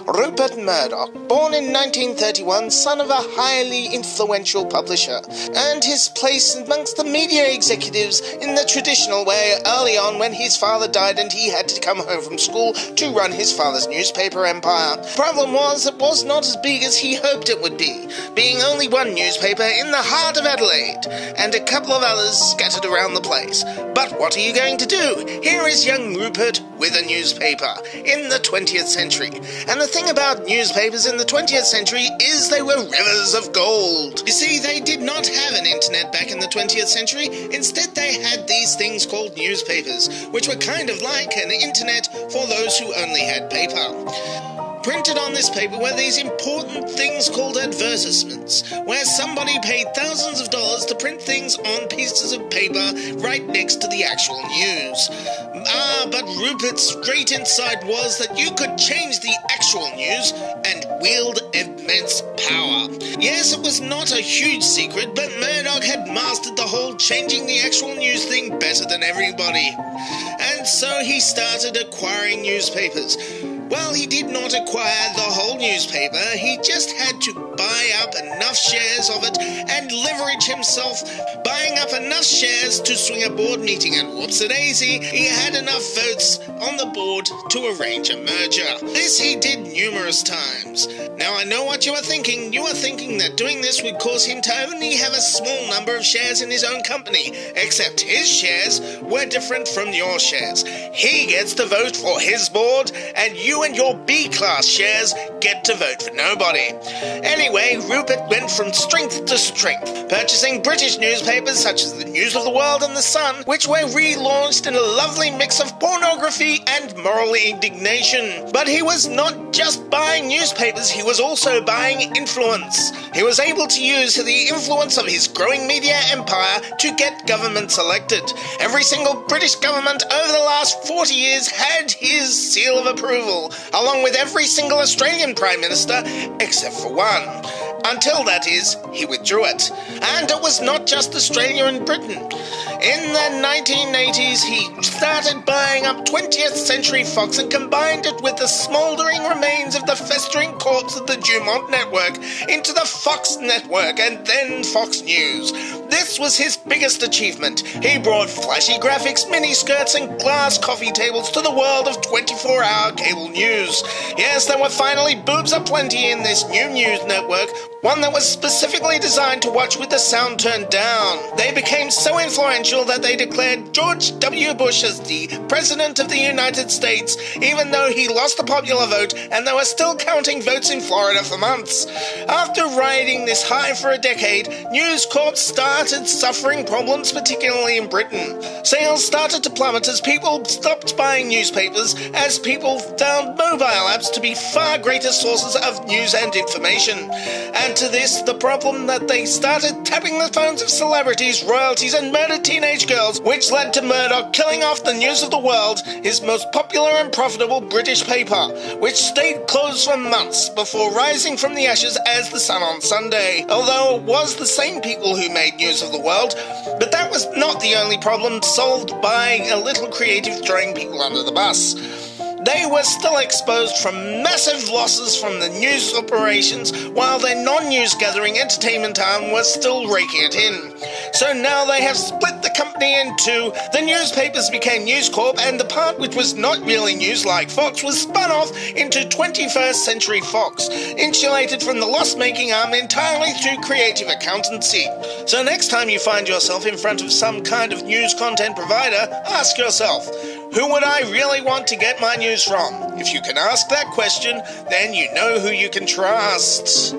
Rupert Murdoch, born in 1931, son of a highly influential publisher, earned his place amongst the media executives in the traditional way early on when his father died and he had to come home from school to run his father's newspaper empire. The problem was it was not as big as he hoped it would be, being only one newspaper in the heart of Adelaide, and a couple of others scattered around the place. But what are you going to do? Here is young Rupert with a newspaper in the 20th century. And the thing about newspapers in the 20th century is they were rivers of gold. You see, they did not have an internet back in the 20th century. Instead, they had these things called newspapers, which were kind of like an internet for those who only had paper. Printed on this paper were these important things called advertisements, where somebody paid thousands of dollars to print things on pieces of paper right next to the actual news. But Rupert's great insight was that you could change the actual news and wield immense power. Yes, it was not a huge secret, but Murdoch had mastered the whole changing the actual news thing better than everybody. And so he started acquiring newspapers. Well, he did not acquire the whole newspaper, he just had to buy up enough shares of it and leverage himself, buying up enough shares to swing a board meeting, and whoops-a-daisy, he had enough votes on the board to arrange a merger. This he did numerous times. Now I know what you are thinking. You are thinking that doing this would cause him to only have a small number of shares in his own company, except his shares were different from your shares. He gets to vote for his board, and you and your B-class shares get to vote for nobody. Anyway, Rupert went from strength to strength, purchasing British newspapers such as the News of the World and the Sun, which were relaunched in a lovely mix of pornography and moral indignation. But he was not just buying newspapers, he was also buying influence. He was able to use the influence of his growing media empire to get governments elected. Every single British government over the last 40 years had his seal of approval, along with every single Australian Prime Minister, except for one. Until, that is, he withdrew it. And it was not just Australia and Britain. In the 1980s, he started buying up 20th Century Fox and combined it with the smouldering remains of the festering corpse of the Dumont network into the Fox network and then Fox News. This was his biggest achievement. He brought flashy graphics, miniskirts and glass coffee tables to the world of 24-hour cable news. Yes, there were finally boobs aplenty in this new news network, one that was specifically designed to watch with the sound turned down. They became so influential that they declared George W. Bush as the President of the United States, even though he lost the popular vote and they were still counting votes in Florida for months. After riding this high for a decade, News Corp started suffering problems, particularly in Britain. Sales started to plummet as people stopped buying newspapers, as people found mobile apps to be far greater sources of news and information. And to this, the problem that they started tapping the phones of celebrities, royalties and murdered teenage girls, which led to Murdoch killing off the News of the World, his most popular and profitable British paper, which stayed closed for months before rising from the ashes as the Sun on Sunday. Although it was the same people who made News of the World, but that was not the only problem solved by a little creative throwing people under the bus. They were still exposed from massive losses from the news operations, while their non-news gathering entertainment arm was still raking it in. So now they have split the company in two. The newspapers became News Corp, and the part which was not really news like Fox was spun off into 21st Century Fox, insulated from the loss-making arm entirely through creative accountancy. So next time you find yourself in front of some kind of news content provider, ask yourself, who would I really want to get my news from? If you can ask that question, then you know who you can trust.